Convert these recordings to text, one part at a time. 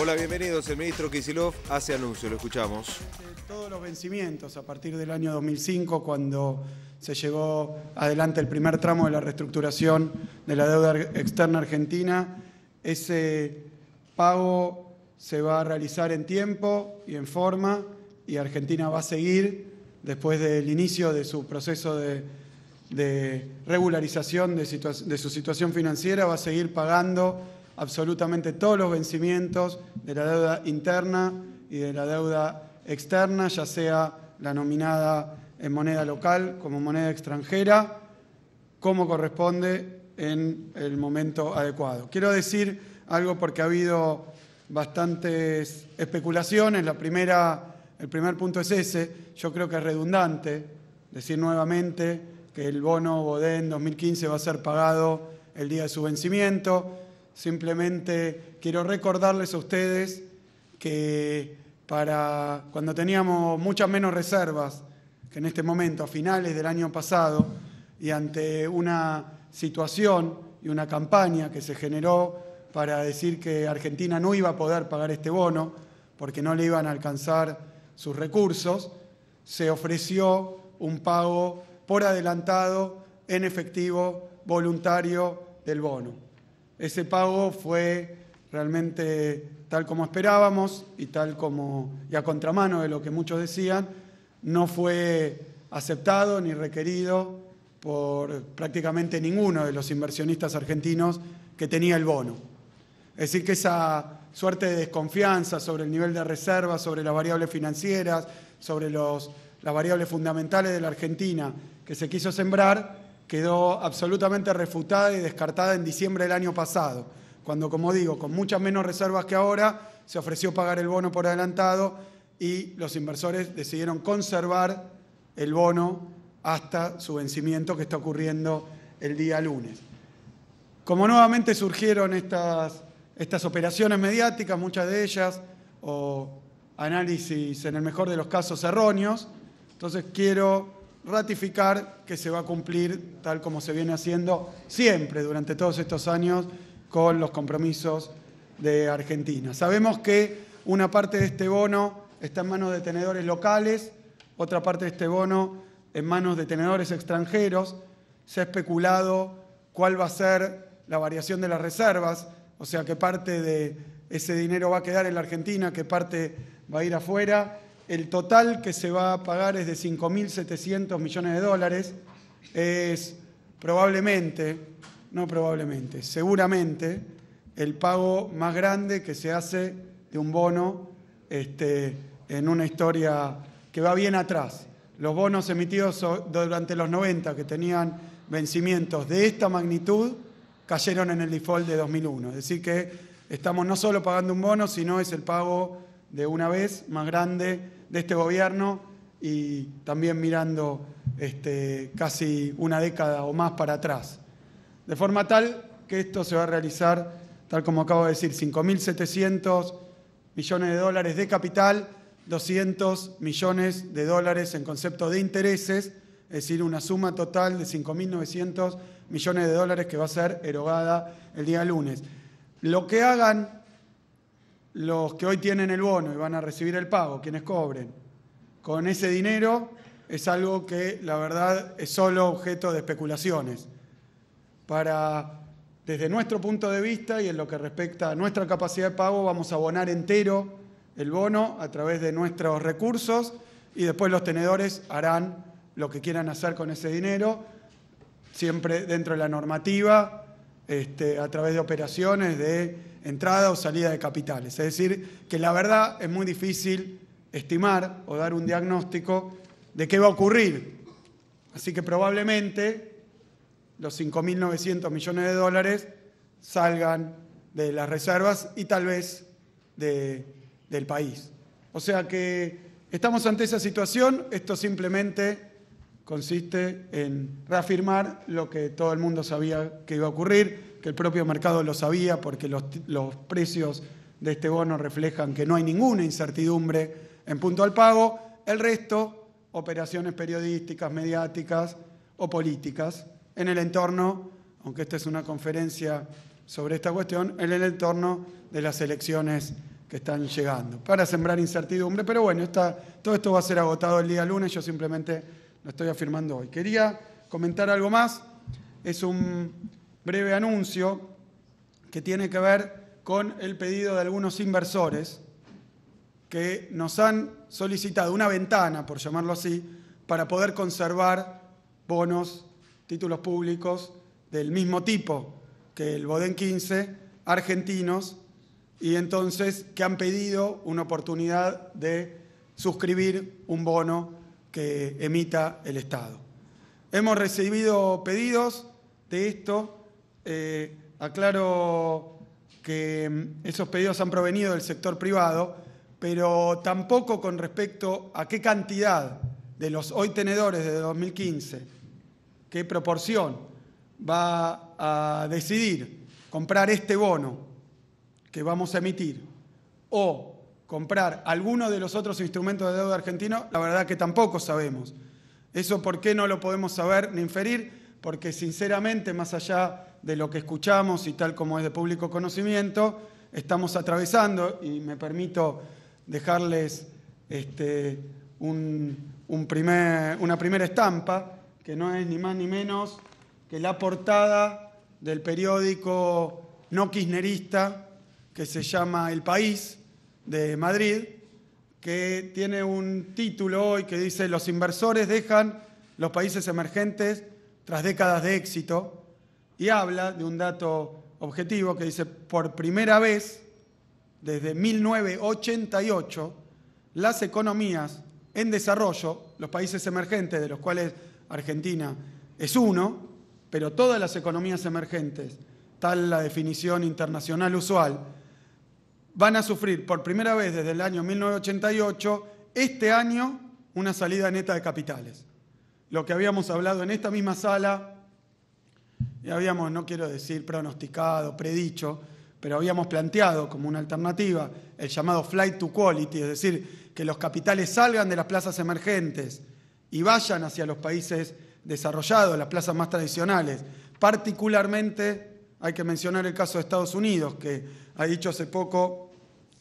Hola, bienvenidos. El ministro Kicillof hace anuncio, lo escuchamos. Todos los vencimientos a partir del año 2005, cuando se llevó adelante el primer tramo de la reestructuración de la deuda externa argentina, ese pago se va a realizar en tiempo y en forma, y Argentina va a seguir, después del inicio de su proceso de regularización de su situación financiera, va a seguir pagando absolutamente todos los vencimientos de la deuda interna y de la deuda externa, ya sea la nominada en moneda local como moneda extranjera, como corresponde en el momento adecuado. Quiero decir algo porque ha habido bastantes especulaciones. El primer punto es ese. Yo creo que es redundante decir nuevamente que el bono Bodén 2015 va a ser pagado el día de su vencimiento. Simplemente quiero recordarles a ustedes que para cuando teníamos muchas menos reservas que en este momento, a finales del año pasado, y ante una situación y una campaña que se generó para decir que Argentina no iba a poder pagar este bono porque no le iban a alcanzar sus recursos, se ofreció un pago por adelantado, en efectivo, voluntario del bono. Ese pago fue realmente tal como esperábamos y a contramano de lo que muchos decían, no fue aceptado ni requerido por prácticamente ninguno de los inversionistas argentinos que tenía el bono. Es decir, que esa suerte de desconfianza sobre el nivel de reservas, sobre las variables financieras, sobre las variables fundamentales de la Argentina que se quiso sembrar, quedó absolutamente refutada y descartada en diciembre del año pasado, cuando, como digo, con muchas menos reservas que ahora, se ofreció pagar el bono por adelantado y los inversores decidieron conservar el bono hasta su vencimiento, que está ocurriendo el día lunes. Como nuevamente surgieron estas operaciones mediáticas, muchas de ellas, o análisis en el mejor de los casos erróneos, entonces quiero ratificar que se va a cumplir, tal como se viene haciendo siempre durante todos estos años, con los compromisos de Argentina. Sabemos que una parte de este bono está en manos de tenedores locales, otra parte de este bono en manos de tenedores extranjeros. Se ha especulado cuál va a ser la variación de las reservas, o sea, qué parte de ese dinero va a quedar en la Argentina, qué parte va a ir afuera. El total que se va a pagar es de 5.700 millones de dólares. Es seguramente el pago más grande que se hace de un bono en una historia que va bien atrás. Los bonos emitidos durante los 90, que tenían vencimientos de esta magnitud, cayeron en el default de 2001. Es decir, que estamos no solo pagando un bono, sino es el pago de una vez más grande de este gobierno, y también mirando casi una década o más para atrás. De forma tal que esto se va a realizar, tal como acabo de decir, 5.700 millones de dólares de capital, 200 millones de dólares en concepto de intereses, es decir, una suma total de 5.900 millones de dólares que va a ser erogada el día lunes. Lo que hagan los que hoy tienen el bono y van a recibir el pago, quienes cobren, con ese dinero, es algo que la verdad es solo objeto de especulaciones. Desde nuestro punto de vista y en lo que respecta a nuestra capacidad de pago, vamos a abonar entero el bono a través de nuestros recursos, y después los tenedores harán lo que quieran hacer con ese dinero, siempre dentro de la normativa, a través de operaciones de entrada o salida de capitales. Es decir, que la verdad es muy difícil estimar o dar un diagnóstico de qué va a ocurrir. Así que probablemente los 5.900 millones de dólares salgan de las reservas y tal vez del país. O sea que estamos ante esa situación. Esto simplemente consiste en reafirmar lo que todo el mundo sabía que iba a ocurrir, que el propio mercado lo sabía, porque los precios de este bono reflejan que no hay ninguna incertidumbre en punto al pago. El resto, operaciones periodísticas, mediáticas o políticas en el entorno, aunque esta es una conferencia sobre esta cuestión, en el entorno de las elecciones que están llegando, para sembrar incertidumbre. Pero bueno, todo esto va a ser agotado el día lunes, yo simplemente lo estoy afirmando hoy. Quería comentar algo más, es un breve anuncio que tiene que ver con el pedido de algunos inversores que nos han solicitado una ventana, por llamarlo así, para poder conservar bonos, títulos públicos del mismo tipo que el Bodén 15, argentinos, y entonces que han pedido una oportunidad de suscribir un bono que emita el Estado. Hemos recibido pedidos de esto. Aclaro que esos pedidos han provenido del sector privado, pero tampoco con respecto a qué cantidad de los hoy tenedores de 2015, qué proporción va a decidir comprar este bono que vamos a emitir o comprar alguno de los otros instrumentos de deuda argentino, la verdad que tampoco sabemos. Eso, ¿por qué no lo podemos saber ni inferir? Porque sinceramente, más allá de lo que escuchamos y tal como es de público conocimiento, estamos atravesando, y me permito dejarles una primera estampa, que no es ni más ni menos que la portada del periódico no kirchnerista que se llama El País, de Madrid, que tiene un título hoy que dice: los inversores dejan los países emergentes tras décadas de éxito, y habla de un dato objetivo que dice: por primera vez desde 1988, las economías en desarrollo, los países emergentes, de los cuales Argentina es uno, pero todas las economías emergentes, tal la definición internacional usual, van a sufrir por primera vez desde el año 1988, este año, una salida neta de capitales. Lo que habíamos hablado en esta misma sala, y habíamos, no quiero decir pronosticado, predicho, pero habíamos planteado como una alternativa el llamado flight to quality, es decir, que los capitales salgan de las plazas emergentes y vayan hacia los países desarrollados, las plazas más tradicionales. Particularmente hay que mencionar el caso de Estados Unidos, que ha dicho hace poco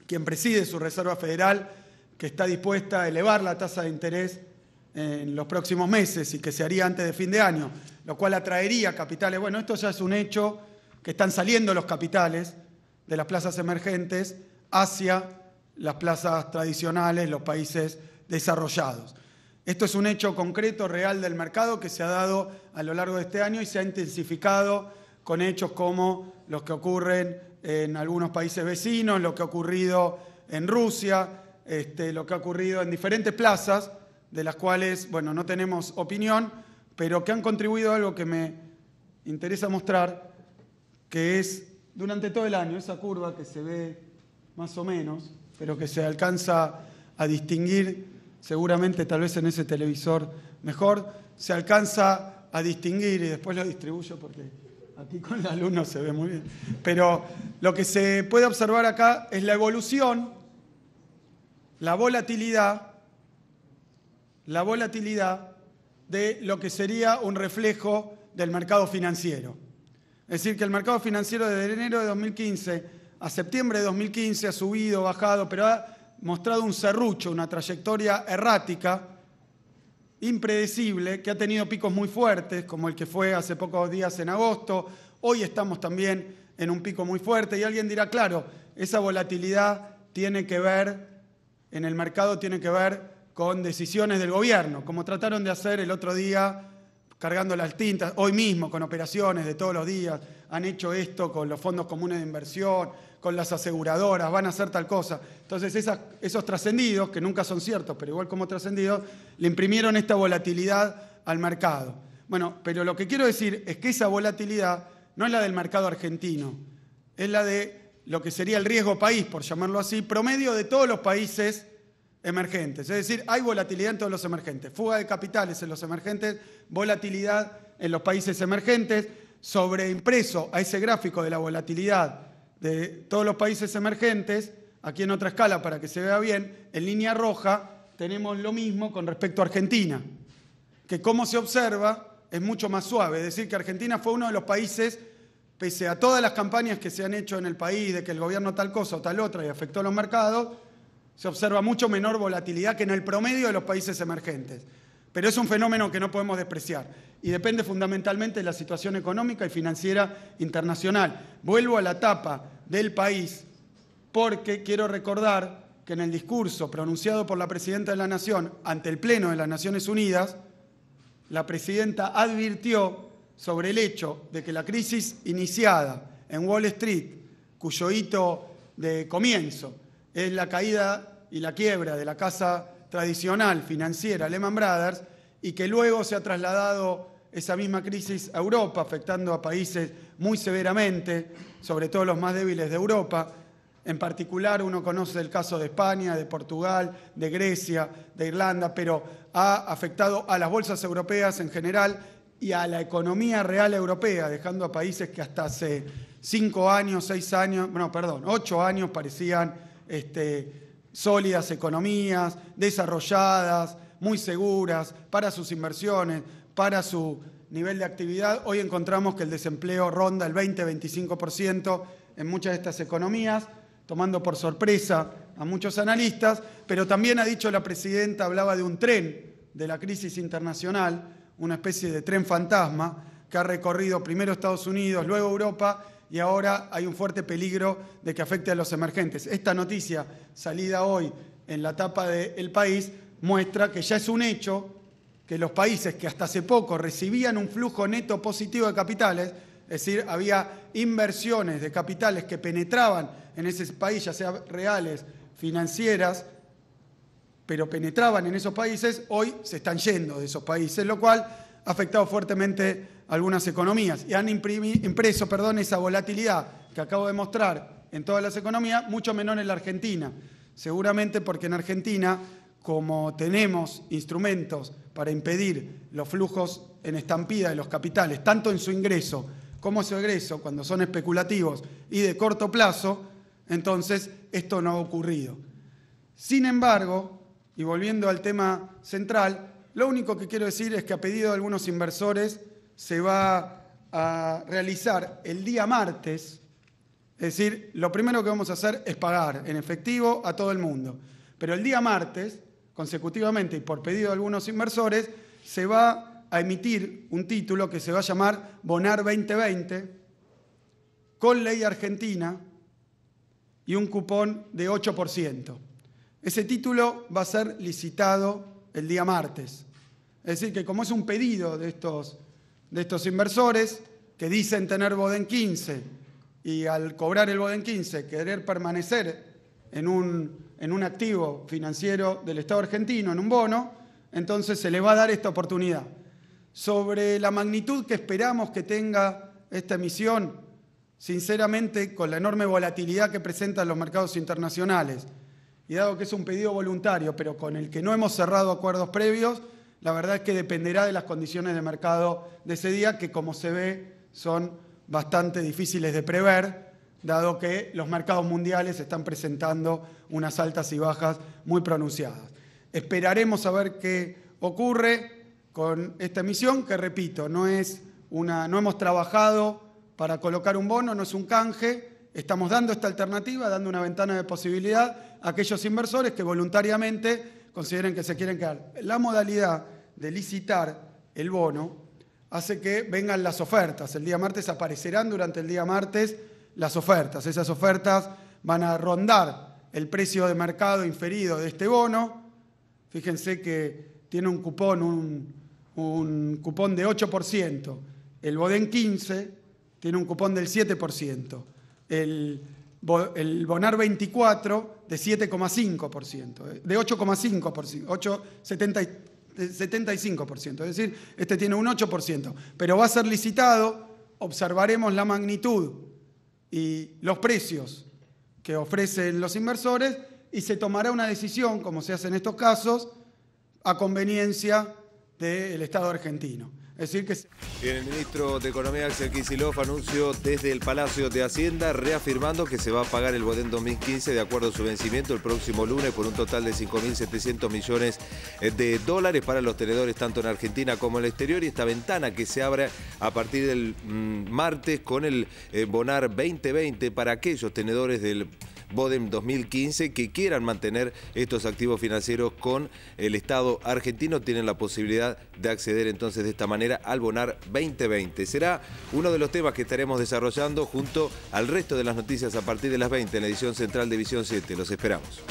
quien preside su Reserva Federal que está dispuesta a elevar la tasa de interés en los próximos meses y que se haría antes de fin de año, lo cual atraería capitales. Bueno, esto ya es un hecho, que están saliendo los capitales de las plazas emergentes hacia las plazas tradicionales, los países desarrollados. Esto es un hecho concreto, real del mercado, que se ha dado a lo largo de este año y se ha intensificado con hechos como los que ocurren en algunos países vecinos, lo que ha ocurrido en Rusia, lo que ha ocurrido en diferentes plazas, de las cuales, bueno, no tenemos opinión, pero que han contribuido a algo que me interesa mostrar, que es durante todo el año, esa curva que se ve más o menos, pero que se alcanza a distinguir, seguramente tal vez en ese televisor mejor, se alcanza a distinguir, y después lo distribuyo porque aquí con la luz no se ve muy bien, pero lo que se puede observar acá es la evolución, la volatilidad de lo que sería un reflejo del mercado financiero. Es decir, que el mercado financiero desde enero de 2015 a septiembre de 2015 ha subido, bajado, pero ha mostrado un serrucho, una trayectoria errática, impredecible, que ha tenido picos muy fuertes, como el que fue hace pocos días en agosto. Hoy estamos también en un pico muy fuerte y alguien dirá, claro, esa volatilidad tiene que ver, en el mercado tiene que ver con decisiones del gobierno, como trataron de hacer el otro día, cargando las tintas, hoy mismo con operaciones de todos los días, han hecho esto con los fondos comunes de inversión, con las aseguradoras, van a hacer tal cosa. Entonces esos trascendidos, que nunca son ciertos, pero igual como trascendidos, le imprimieron esta volatilidad al mercado. Bueno, pero lo que quiero decir es que esa volatilidad no es la del mercado argentino, es la de lo que sería el riesgo país, por llamarlo así, promedio de todos los países emergentes. Es decir, hay volatilidad en todos los emergentes, fuga de capitales en los emergentes, volatilidad en los países emergentes. Sobreimpreso a ese gráfico de la volatilidad de todos los países emergentes, aquí en otra escala para que se vea bien, en línea roja tenemos lo mismo con respecto a Argentina, que como se observa es mucho más suave, es decir, que Argentina fue uno de los países pese a todas las campañas que se han hecho en el país de que el gobierno tal cosa o tal otra y afectó a los mercados, se observa mucho menor volatilidad que en el promedio de los países emergentes. Pero es un fenómeno que no podemos despreciar y depende fundamentalmente de la situación económica y financiera internacional. Vuelvo a la etapa del país porque quiero recordar que en el discurso pronunciado por la Presidenta de la Nación ante el Pleno de las Naciones Unidas, la Presidenta advirtió sobre el hecho de que la crisis iniciada en Wall Street, cuyo hito de comienzo es la caída y la quiebra de la casa tradicional financiera Lehman Brothers, y que luego se ha trasladado esa misma crisis a Europa, afectando a países muy severamente, sobre todo los más débiles de Europa. En particular, uno conoce el caso de España, de Portugal, de Grecia, de Irlanda, pero ha afectado a las bolsas europeas en general y a la economía real europea, dejando a países que hasta hace 8 años parecían sólidas economías, desarrolladas, muy seguras para sus inversiones, para su nivel de actividad. Hoy encontramos que el desempleo ronda el 20-25% en muchas de estas economías, tomando por sorpresa a muchos analistas, pero también ha dicho la Presidenta, hablaba de un tren de la crisis internacional, una especie de tren fantasma que ha recorrido primero Estados Unidos, luego Europa, y ahora hay un fuerte peligro de que afecte a los emergentes. Esta noticia, salida hoy en la tapa de El País, muestra que ya es un hecho que los países que hasta hace poco recibían un flujo neto positivo de capitales, es decir, había inversiones de capitales que penetraban en ese país, ya sea reales, financieras, pero penetraban en esos países, hoy se están yendo de esos países, lo cual ha afectado fuertemente a algunas economías y han impreso esa volatilidad que acabo de mostrar en todas las economías, mucho menor en la Argentina. Seguramente porque en Argentina, como tenemos instrumentos para impedir los flujos en estampida de los capitales, tanto en su ingreso como en su egreso, cuando son especulativos y de corto plazo, entonces esto no ha ocurrido. Sin embargo, y volviendo al tema central, lo único que quiero decir es que a pedido de algunos inversores se va a realizar el día martes, es decir, lo primero que vamos a hacer es pagar en efectivo a todo el mundo, pero el día martes, consecutivamente y por pedido de algunos inversores, se va a emitir un título que se va a llamar Bonar 2020 con ley argentina y un cupón de 8%. Ese título va a ser licitado el día martes. Es decir, que como es un pedido de estos inversores que dicen tener Boden 15 y al cobrar el Boden 15 querer permanecer en un activo financiero del Estado argentino, en un bono, entonces se le va a dar esta oportunidad. Sobre la magnitud que esperamos que tenga esta emisión, sinceramente, con la enorme volatilidad que presentan los mercados internacionales, y dado que es un pedido voluntario, pero con el que no hemos cerrado acuerdos previos, la verdad es que dependerá de las condiciones de mercado de ese día, que como se ve son bastante difíciles de prever, dado que los mercados mundiales están presentando unas altas y bajas muy pronunciadas. Esperaremos a ver qué ocurre con esta emisión, que repito, no hemos trabajado para colocar un bono, no es un canje, estamos dando esta alternativa, dando una ventana de posibilidad a aquellos inversores que voluntariamente consideren que se quieren quedar. La modalidad de licitar el bono hace que vengan las ofertas. El día martes aparecerán durante el día martes las ofertas. Esas ofertas van a rondar el precio de mercado inferido de este bono. Fíjense que tiene un cupón de 8%. El Boden 15 tiene un cupón del 7%. El Bonar 24 de 7,5%, de 8,5%, 75%. Es decir, este tiene un 8%, pero va a ser licitado, observaremos la magnitud y los precios que ofrecen los inversores y se tomará una decisión, como se hace en estos casos, a conveniencia del Estado argentino. Es decir, que... Bien, el ministro de Economía, Axel Kicillof, anunció desde el Palacio de Hacienda, reafirmando que se va a pagar el Bodem 2015 de acuerdo a su vencimiento el próximo lunes por un total de 5.700 millones de dólares para los tenedores tanto en Argentina como en el exterior, y esta ventana que se abre a partir del martes con el Bonar 2020 para aquellos tenedores del Bodem 2015 que quieran mantener estos activos financieros con el Estado argentino, tienen la posibilidad de acceder entonces de esta manera al Bonar 2020. Será uno de los temas que estaremos desarrollando junto al resto de las noticias a partir de las 20 en la edición central de Visión 7. Los esperamos.